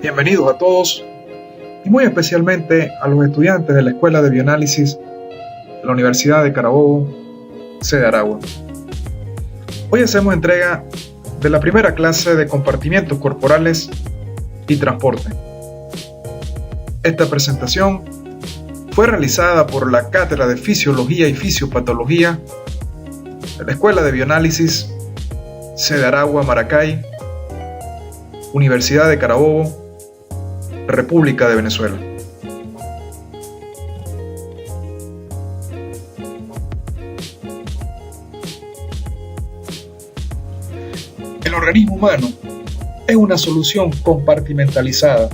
Bienvenidos a todos y muy especialmente a los estudiantes de la Escuela de Bioanálisis de la Universidad de Carabobo, sede Aragua. Hoy hacemos entrega de la primera clase de compartimientos corporales y transporte. Esta presentación fue realizada por la Cátedra de Fisiología y Fisiopatología de la Escuela de Bioanálisis, sede Aragua, Maracay, Universidad de Carabobo, República de Venezuela. El organismo humano es una solución compartimentalizada.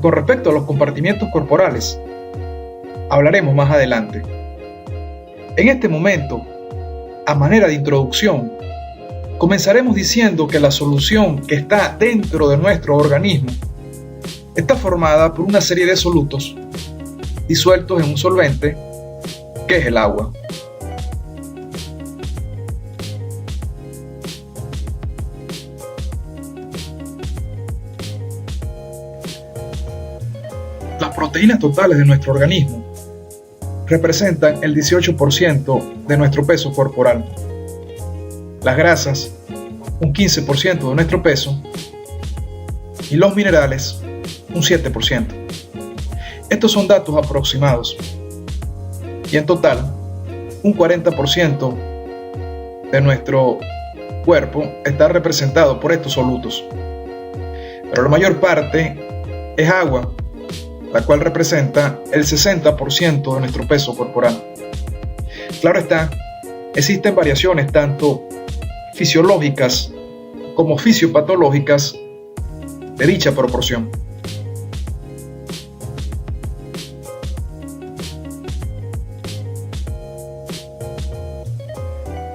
Con respecto a los compartimientos corporales, hablaremos más adelante. En este momento, a manera de introducción, comenzaremos diciendo que la solución que está dentro de nuestro organismo está formada por una serie de solutos disueltos en un solvente, que es el agua. Las proteínas totales de nuestro organismo representan el 18% de nuestro peso corporal. Las grasas, un 15% de nuestro peso, y los minerales, un 7%. Estos son datos aproximados, y en total, un 40% de nuestro cuerpo está representado por estos solutos. Pero la mayor parte es agua, la cual representa el 60% de nuestro peso corporal. Claro está, existen variaciones tanto fisiológicas como fisiopatológicas de dicha proporción.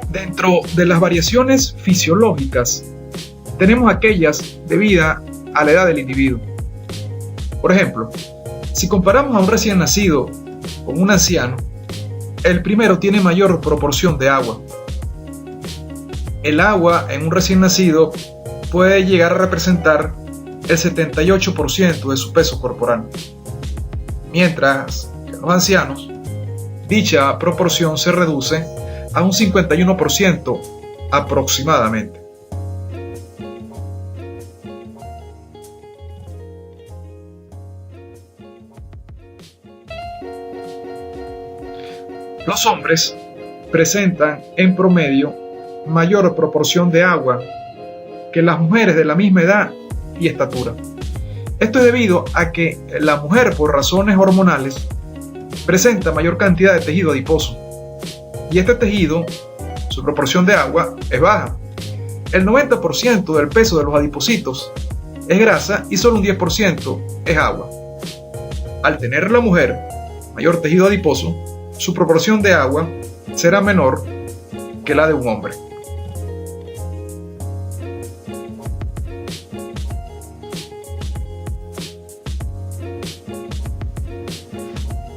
Dentro de las variaciones fisiológicas tenemos aquellas debidas a la edad del individuo. Por ejemplo, si comparamos a un recién nacido con un anciano, el primero tiene mayor proporción de agua. El agua en un recién nacido puede llegar a representar el 78% de su peso corporal, mientras que en los ancianos dicha proporción se reduce a un 51% aproximadamente. Los hombres presentan en promedio mayor proporción de agua que las mujeres de la misma edad y estatura. Esto es debido a que la mujer, por razones hormonales, presenta mayor cantidad de tejido adiposo, y este tejido, su proporción de agua es baja. El 90% del peso de los adipocitos es grasa y solo un 10% es agua. Al tener la mujer mayor tejido adiposo, su proporción de agua será menor que la de un hombre.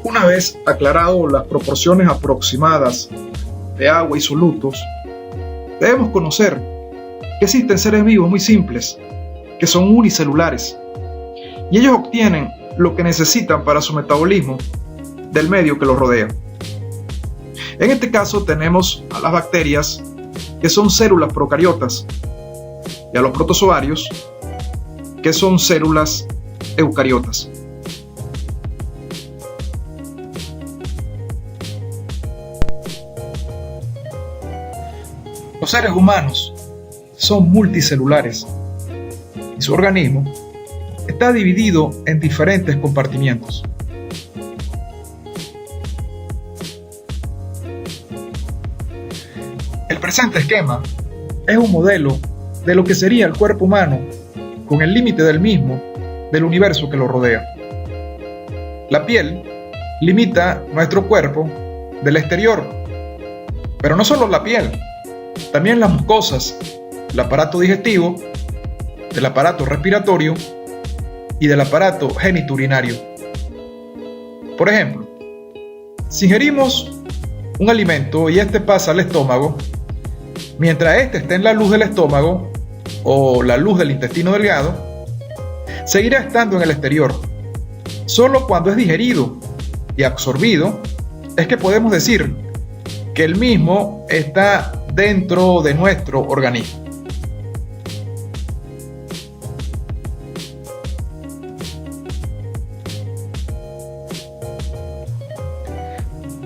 Una vez aclarado las proporciones aproximadas de agua y solutos, debemos conocer que existen seres vivos muy simples, que son unicelulares, y ellos obtienen lo que necesitan para su metabolismo del medio que los rodea. En este caso tenemos a las bacterias, que son células procariotas, y a los protozoarios, que son células eucariotas. Los seres humanos son multicelulares y su organismo está dividido en diferentes compartimientos. El presente esquema es un modelo de lo que sería el cuerpo humano con el límite del mismo del universo que lo rodea. La piel limita nuestro cuerpo del exterior, pero no solo la piel, también las mucosas, el aparato digestivo, el aparato respiratorio y del aparato genitourinario. Por ejemplo, si ingerimos un alimento y este pasa al estómago, mientras este esté en la luz del estómago, o la luz del intestino delgado, seguirá estando en el exterior. Solo cuando es digerido y absorbido es que podemos decir que el mismo está dentro de nuestro organismo.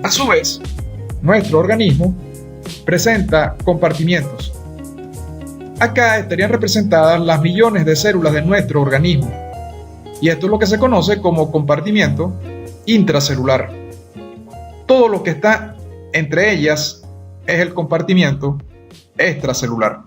A su vez, nuestro organismo presenta compartimientos. Acá estarían representadas las millones de células de nuestro organismo, y esto es lo que se conoce como compartimiento intracelular. Todo lo que está entre ellas es el compartimiento extracelular.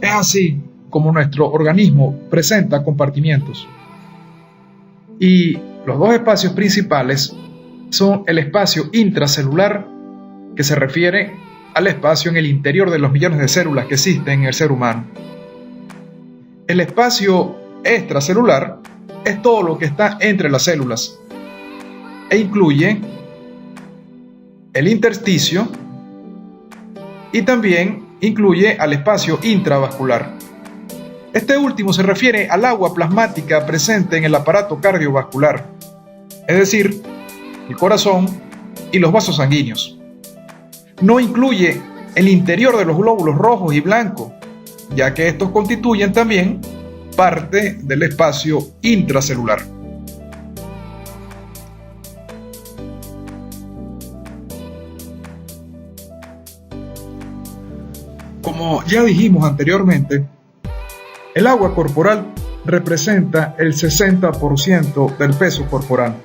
Es así como nuestro organismo presenta compartimientos. Y los dos espacios principales son el espacio intracelular, que se refiere al espacio en el interior de los millones de células que existen en el ser humano. El espacio extracelular es todo lo que está entre las células e incluye el intersticio y también incluye al espacio intravascular. Este último se refiere al agua plasmática presente en el aparato cardiovascular, es decir, el corazón y los vasos sanguíneos. No incluye el interior de los glóbulos rojos y blancos, ya que estos constituyen también parte del espacio intracelular. Como ya dijimos anteriormente, el agua corporal representa el 60% del peso corporal.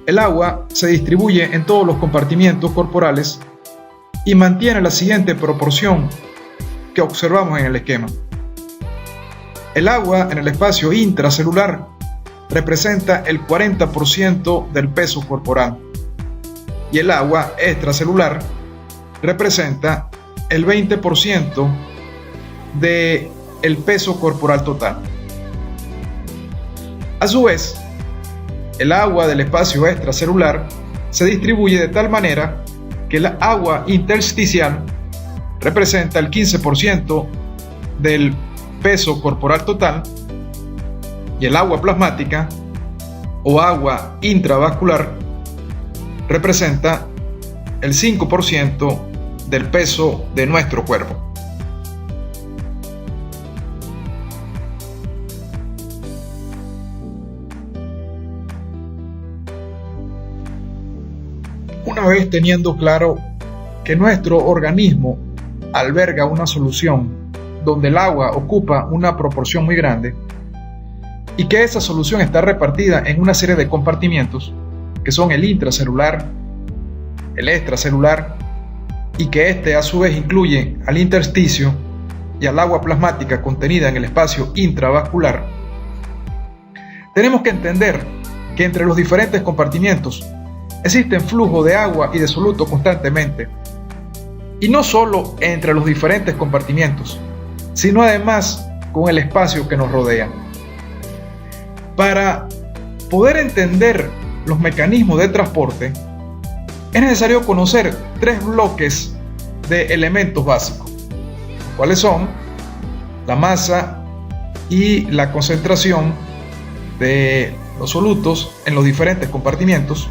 El agua se distribuye en todos los compartimientos corporales y mantiene la siguiente proporción que observamos en el esquema. El agua en el espacio intracelular representa el 40% del peso corporal y el agua extracelular representa el 20% del peso corporal total. A su vez, el agua del espacio extracelular se distribuye de tal manera que el agua intersticial representa el 15% del peso corporal total y el agua plasmática o agua intravascular representa el 5% del peso de nuestro cuerpo. Una vez teniendo claro que nuestro organismo alberga una solución donde el agua ocupa una proporción muy grande y que esa solución está repartida en una serie de compartimientos que son el intracelular, el extracelular y que este a su vez incluye al intersticio y al agua plasmática contenida en el espacio intravascular, tenemos que entender que entre los diferentes compartimientos existen flujo de agua y de soluto constantemente, y no solo entre los diferentes compartimientos, sino además con el espacio que nos rodea. Para poder entender los mecanismos de transporte, es necesario conocer tres bloques de elementos básicos, cuáles son la masa y la concentración de los solutos en los diferentes compartimientos,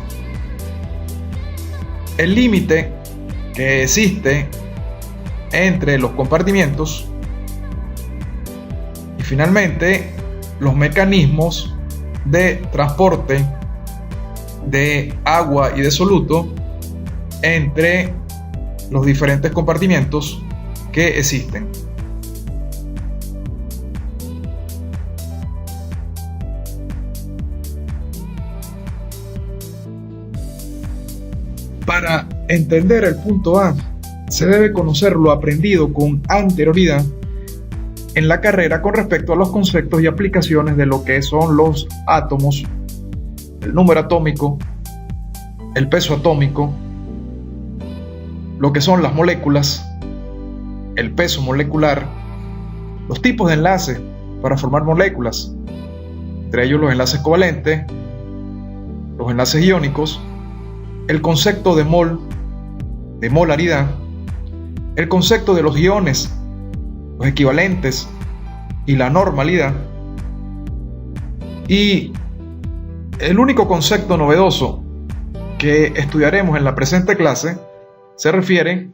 el límite que existe entre los compartimientos y finalmente los mecanismos de transporte de agua y de soluto entre los diferentes compartimientos que existen. Para entender el punto A, se debe conocer lo aprendido con anterioridad en la carrera con respecto a los conceptos y aplicaciones de lo que son los átomos, el número atómico, el peso atómico, lo que son las moléculas, el peso molecular, los tipos de enlaces para formar moléculas, entre ellos los enlaces covalentes, los enlaces iónicos, el concepto de mol, de molaridad, el concepto de los iones, los equivalentes y la normalidad. Y el único concepto novedoso que estudiaremos en la presente clase se refiere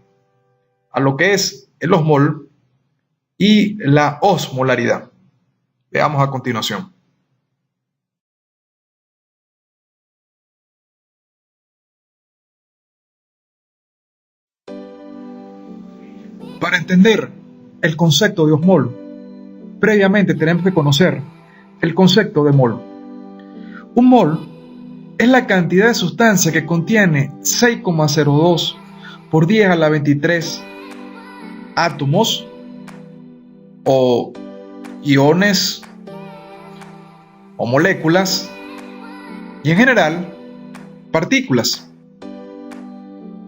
a lo que es el osmol y la osmolaridad. Veamos a continuación. Para entender el concepto de osmol, previamente tenemos que conocer el concepto de mol. Un mol es la cantidad de sustancia que contiene 6,02 por 10 a la 23 átomos o iones o moléculas y en general partículas.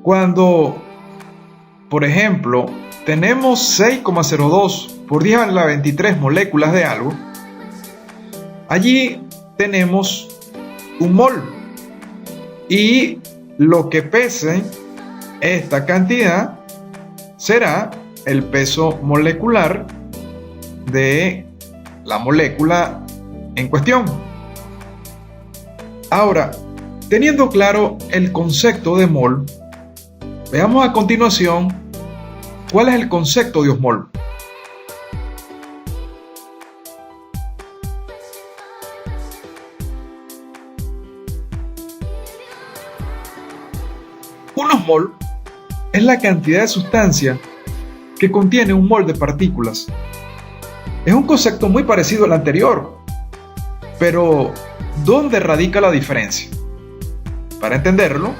Cuando, por ejemplo, tenemos 6,02 por 10 a la 23 moléculas de algo, allí tenemos un mol y lo que pese esta cantidad será el peso molecular de la molécula en cuestión. Ahora, teniendo claro el concepto de mol, veamos a continuación cuál es el concepto de osmol. Un osmol es la cantidad de sustancia que contiene un mol de partículas. Es un concepto muy parecido al anterior, pero ¿dónde radica la diferencia? Para entenderlo,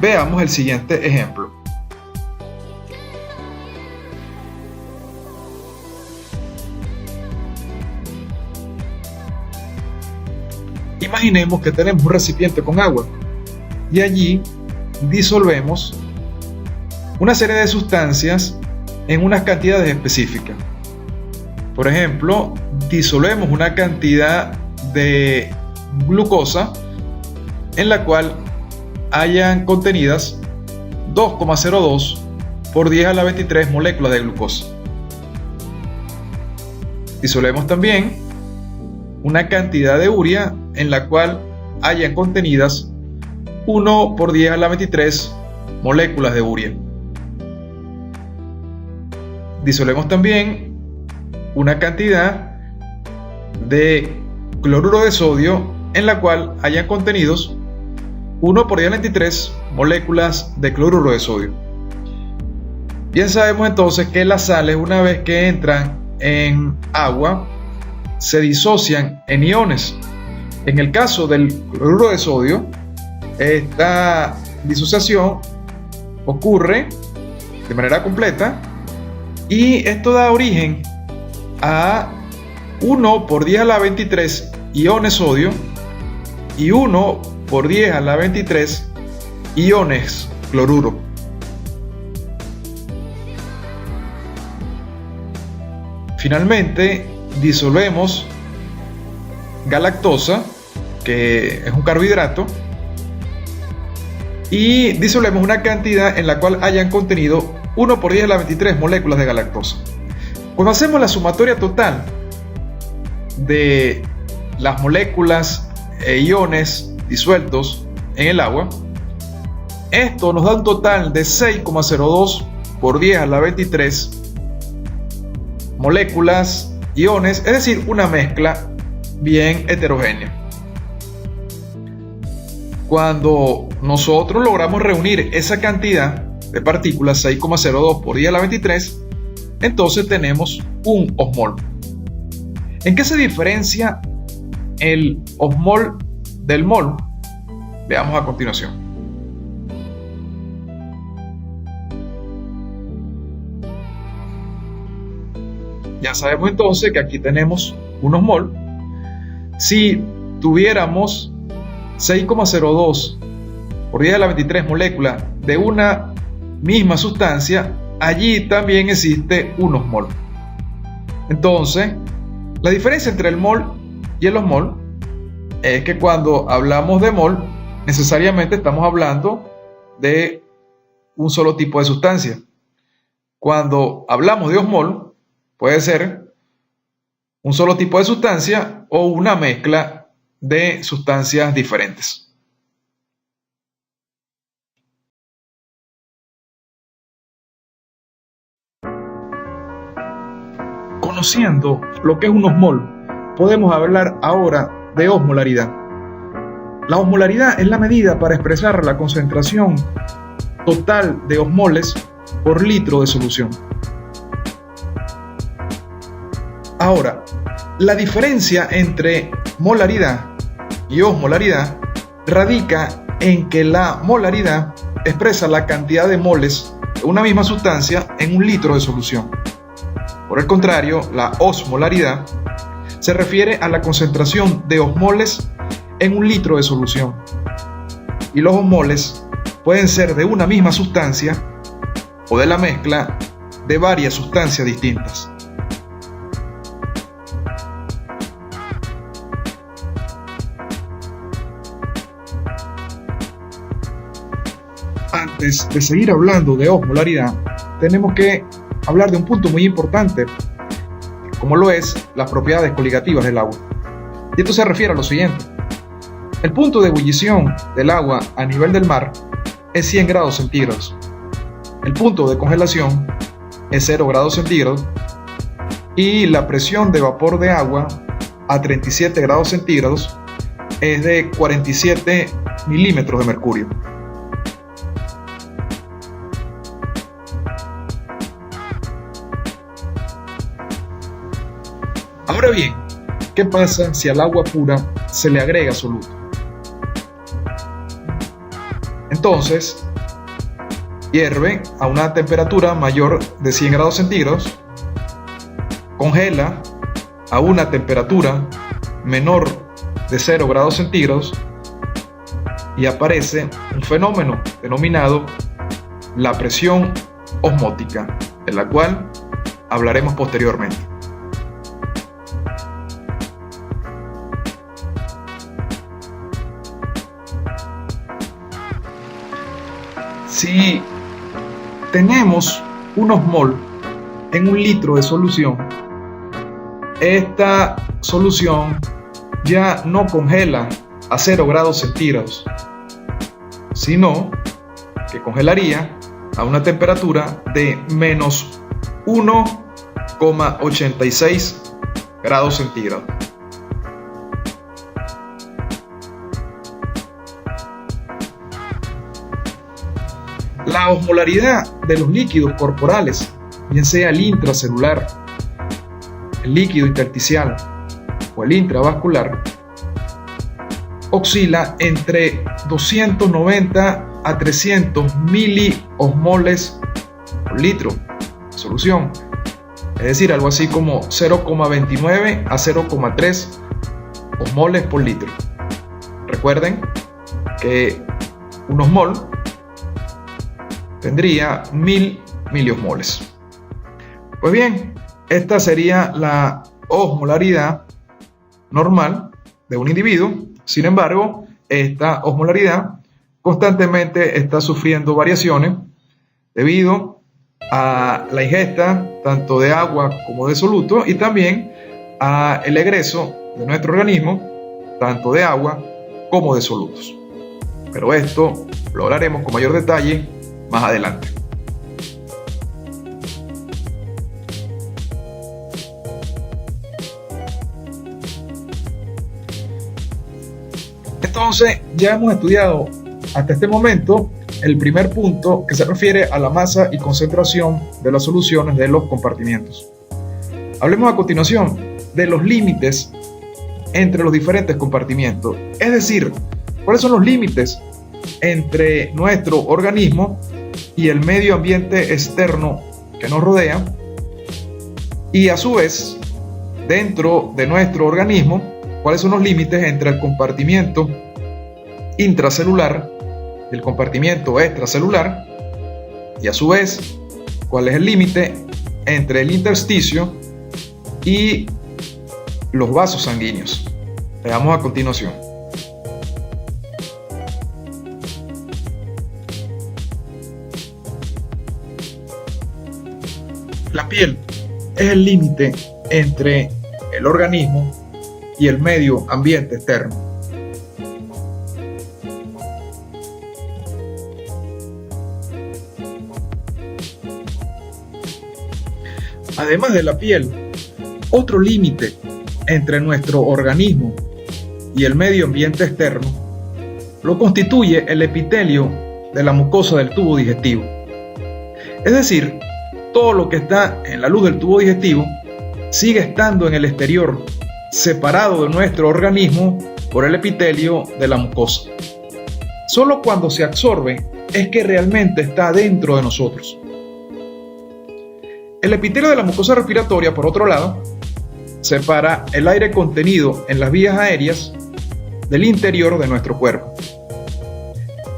veamos el siguiente ejemplo. Imaginemos que tenemos un recipiente con agua y allí disolvemos una serie de sustancias en unas cantidades específicas. Por ejemplo, disolvemos una cantidad de glucosa en la cual hayan contenidas 2,02 por 10 a la 23 moléculas de glucosa. Disolvemos también una cantidad de urea en la cual hayan contenidas 1 por 10 a la 23 moléculas de urea. Disolvemos también una cantidad de cloruro de sodio en la cual hayan contenidos 1 por 10 a la 23 moléculas de cloruro de sodio. Bien sabemos entonces que las sales, una vez que entran en agua, se disocian en iones. En el caso del cloruro de sodio, esta disociación ocurre de manera completa y esto da origen a 1 por 10 a la 23 iones sodio y 1 por 10 a la 23 iones cloruro. Finalmente, disolvemos galactosa, que es un carbohidrato, y disolvemos una cantidad en la cual hayan contenido 1 por 10 a la 23 moléculas de galactosa. Cuando hacemos la sumatoria total de las moléculas e iones disueltos en el agua, esto nos da un total de 6,02 por 10 a la 23 moléculas, iones, es decir, una mezcla bien heterogénea. Cuando nosotros logramos reunir esa cantidad de partículas, 6,02 por 10 a la 23, entonces tenemos un osmol. ¿En qué se diferencia el osmol del mol? Veamos a continuación. Ya sabemos entonces que aquí tenemos un osmol. Si tuviéramos 6,02 por 10 a la 23 moléculas de una misma sustancia, allí también existe un osmol. Entonces, la diferencia entre el mol y el osmol es que cuando hablamos de mol, necesariamente estamos hablando de un solo tipo de sustancia. Cuando hablamos de osmol, puede ser un solo tipo de sustancia o una mezcla de sustancias diferentes. Conociendo lo que es un osmol, podemos hablar ahora de osmolaridad. La osmolaridad es la medida para expresar la concentración total de osmoles por litro de solución. Ahora, la diferencia entre molaridad y osmolaridad radica en que la molaridad expresa la cantidad de moles de una misma sustancia en un litro de solución. Por el contrario, la osmolaridad se refiere a la concentración de osmoles en un litro de solución. Y los osmoles pueden ser de una misma sustancia o de la mezcla de varias sustancias distintas. Antes de seguir hablando de osmolaridad, tenemos que hablar de un punto muy importante, como lo es las propiedades coligativas del agua. Y esto se refiere a lo siguiente. El punto de ebullición del agua a nivel del mar es 100 grados centígrados. El punto de congelación es 0 grados centígrados y la presión de vapor de agua a 37 grados centígrados es de 47 milímetros de mercurio. Ahora bien, ¿qué pasa si al agua pura se le agrega soluto? Entonces, hierve a una temperatura mayor de 100 grados centígrados, congela a una temperatura menor de 0 grados centígrados y aparece un fenómeno denominado la presión osmótica, de la cual hablaremos posteriormente. Si tenemos un osmol en un litro de solución, esta solución ya no congela a 0 grados centígrados, sino que congelaría a una temperatura de menos 1,86 grados centígrados. La osmolaridad de los líquidos corporales, bien sea el intracelular, el líquido intersticial o el intravascular, oscila entre 290 a 300 miliosmoles por litro de solución, es decir, algo así como 0,29 a 0,3 osmoles por litro. Recuerden que un osmol tendría 1000 miliosmoles. Pues bien, esta sería la osmolaridad normal de un individuo. Sin embargo, esta osmolaridad constantemente está sufriendo variaciones debido a la ingesta tanto de agua como de soluto y también a el egreso de nuestro organismo tanto de agua como de solutos. Pero esto lo hablaremos con mayor detalle más adelante. Entonces, ya hemos estudiado hasta este momento el primer punto que se refiere a la masa y concentración de las soluciones de los compartimientos. Hablemos a continuación de los límites entre los diferentes compartimientos, es decir, cuáles son los límites entre nuestro organismo y el medio ambiente externo que nos rodea, y a su vez, dentro de nuestro organismo, cuáles son los límites entre el compartimiento intracelular y el compartimiento extracelular, y a su vez, cuál es el límite entre el intersticio y los vasos sanguíneos. Veamos a continuación. La piel es el límite entre el organismo y el medio ambiente externo. Además de la piel, otro límite entre nuestro organismo y el medio ambiente externo lo constituye el epitelio de la mucosa del tubo digestivo. Es decir, todo lo que está en la luz del tubo digestivo sigue estando en el exterior, separado de nuestro organismo por el epitelio de la mucosa. Solo cuando se absorbe es que realmente está dentro de nosotros. El epitelio de la mucosa respiratoria, por otro lado, separa el aire contenido en las vías aéreas del interior de nuestro cuerpo.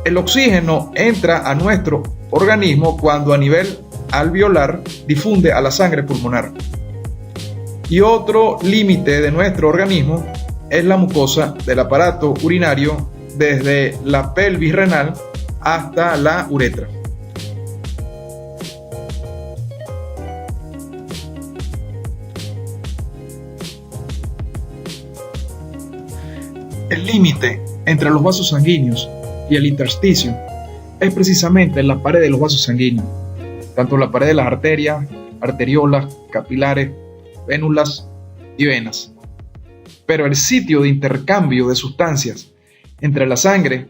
El oxígeno entra a nuestro organismo cuando a nivel alveolar difunde a la sangre pulmonar. Y otro límite de nuestro organismo es la mucosa del aparato urinario desde la pelvis renal hasta la uretra. El límite entre los vasos sanguíneos y el intersticio es precisamente en la pared de los vasos sanguíneos, tanto la pared de las arterias, arteriolas, capilares, vénulas y venas. Pero el sitio de intercambio de sustancias entre la sangre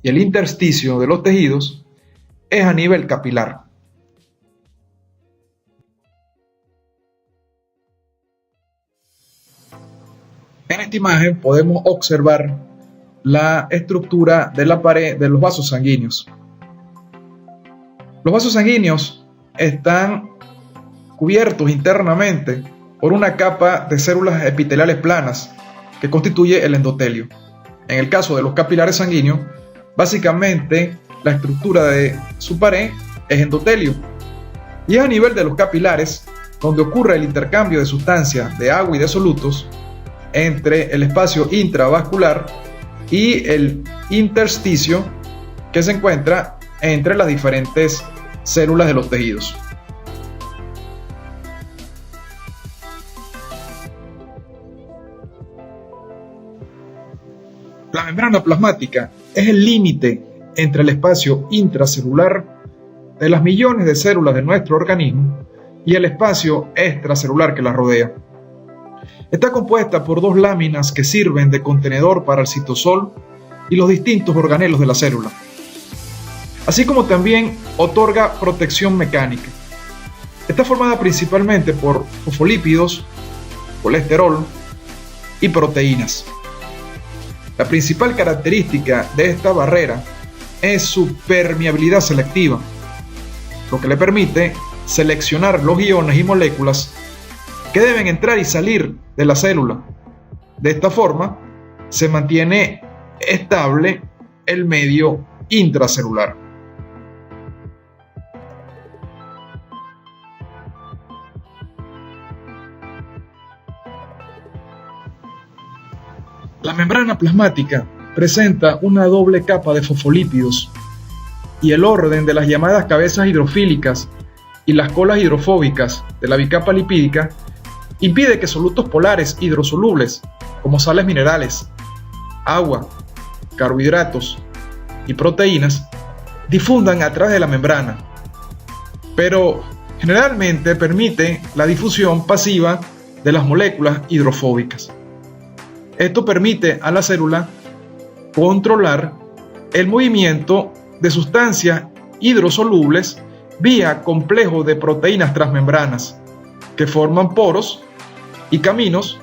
y el intersticio de los tejidos es a nivel capilar. En esta imagen podemos observar la estructura de la pared de los vasos sanguíneos. Los vasos sanguíneos están cubiertos internamente por una capa de células epiteliales planas que constituye el endotelio. En el caso de los capilares sanguíneos, básicamente la estructura de su pared es endotelio. Y es a nivel de los capilares donde ocurre el intercambio de sustancias de agua y de solutos entre el espacio intravascular y el intersticio que se encuentra entre las diferentes células de los tejidos. La membrana plasmática es el límite entre el espacio intracelular de las millones de células de nuestro organismo y el espacio extracelular que la rodea. Está compuesta por dos láminas que sirven de contenedor para el citosol y los distintos organelos de la célula, así como también otorga protección mecánica. Está formada principalmente por fosfolípidos, colesterol y proteínas. La principal característica de esta barrera es su permeabilidad selectiva, lo que le permite seleccionar los iones y moléculas que deben entrar y salir de la célula. De esta forma, se mantiene estable el medio intracelular. La membrana plasmática presenta una doble capa de fosfolípidos y el orden de las llamadas cabezas hidrofílicas y las colas hidrofóbicas de la bicapa lipídica impide que solutos polares hidrosolubles como sales minerales, agua, carbohidratos y proteínas difundan a través de la membrana, pero generalmente permite la difusión pasiva de las moléculas hidrofóbicas. Esto permite a la célula controlar el movimiento de sustancias hidrosolubles vía complejo de proteínas transmembranas que forman poros y caminos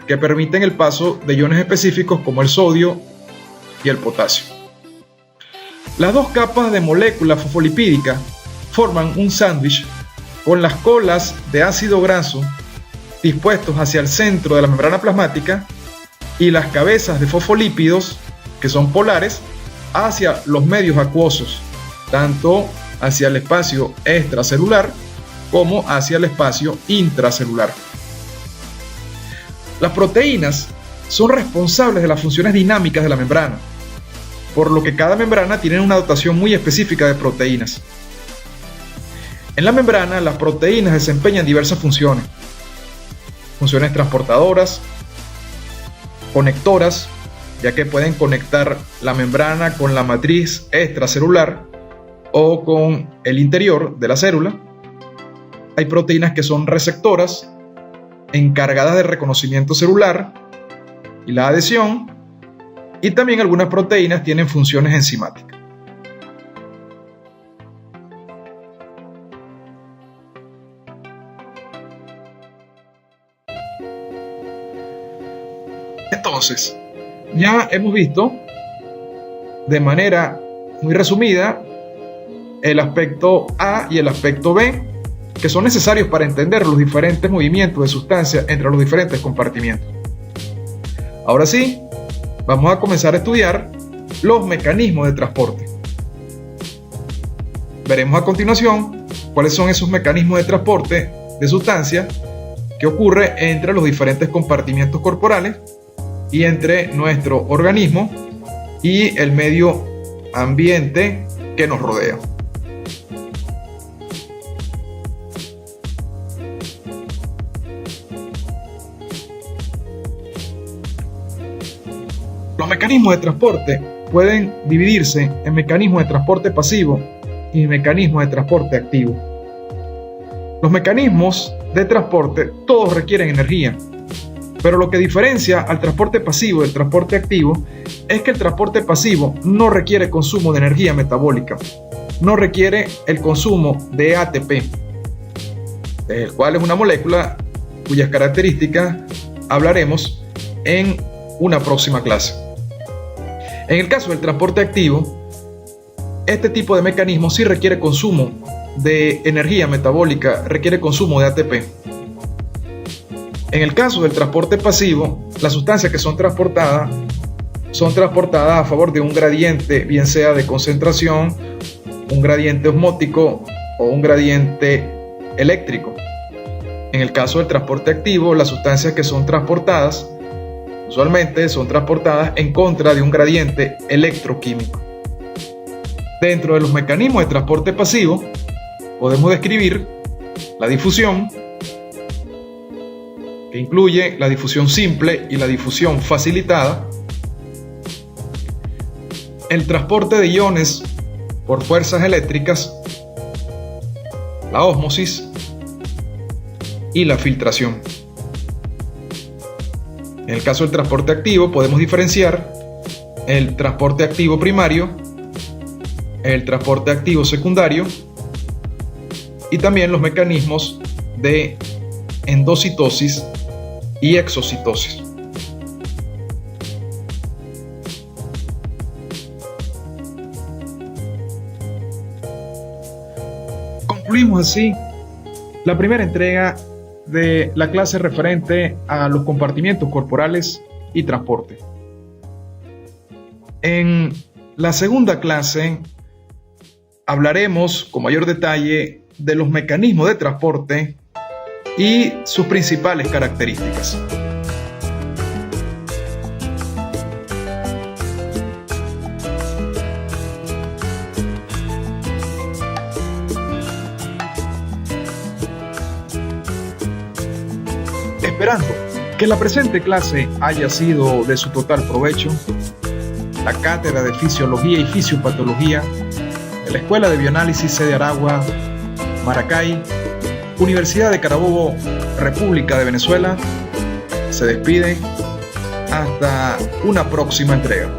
que permiten el paso de iones específicos como el sodio y el potasio. Las dos capas de molécula fosfolipídica forman un sándwich con las colas de ácido graso dispuestos hacia el centro de la membrana plasmática y las cabezas de fosfolípidos, que son polares, hacia los medios acuosos, tanto hacia el espacio extracelular como hacia el espacio intracelular. Las proteínas son responsables de las funciones dinámicas de la membrana, por lo que cada membrana tiene una dotación muy específica de proteínas. En la membrana, las proteínas desempeñan diversas funciones. Funciones transportadoras, conectoras, ya que pueden conectar la membrana con la matriz extracelular o con el interior de la célula. Hay proteínas que son receptoras, encargadas de reconocimiento celular y la adhesión, y también algunas proteínas tienen funciones enzimáticas. Entonces, ya hemos visto de manera muy resumida el aspecto A y el aspecto B, que son necesarios para entender los diferentes movimientos de sustancias entre los diferentes compartimientos. Ahora sí, vamos a comenzar a estudiar los mecanismos de transporte. Veremos a continuación cuáles son esos mecanismos de transporte de sustancias que ocurre entre los diferentes compartimientos corporales y entre nuestro organismo y el medio ambiente que nos rodea. Los mecanismos de transporte pueden dividirse en mecanismos de transporte pasivo y mecanismos de transporte activo. Los mecanismos de transporte todos requieren energía, pero lo que diferencia al transporte pasivo del transporte activo es que el transporte pasivo no requiere consumo de energía metabólica, no requiere el consumo de ATP, el cual es una molécula cuyas características hablaremos en una próxima clase. En el caso del transporte activo, este tipo de mecanismo sí requiere consumo de energía metabólica, requiere consumo de ATP. En el caso del transporte pasivo, las sustancias que son transportadas a favor de un gradiente, bien sea de concentración, un gradiente osmótico o un gradiente eléctrico. En el caso del transporte activo, las sustancias que son transportadas usualmente son transportadas en contra de un gradiente electroquímico. Dentro de los mecanismos de transporte pasivo, podemos describir la difusión, que incluye la difusión simple y la difusión facilitada, el transporte de iones por fuerzas eléctricas, la ósmosis y la filtración. En el caso del transporte activo podemos diferenciar el transporte activo primario, el transporte activo secundario y también los mecanismos de endocitosis y exocitosis. Concluimos así la primera entrega de la clase referente a los compartimientos corporales y transporte. En la segunda clase hablaremos con mayor detalle de los mecanismos de transporte y sus principales características. Esperando que la presente clase haya sido de su total provecho, la Cátedra de Fisiología y Fisiopatología de la Escuela de Bioanálisis sede Aragua, Maracay, Universidad de Carabobo, República de Venezuela, se despide hasta una próxima entrega.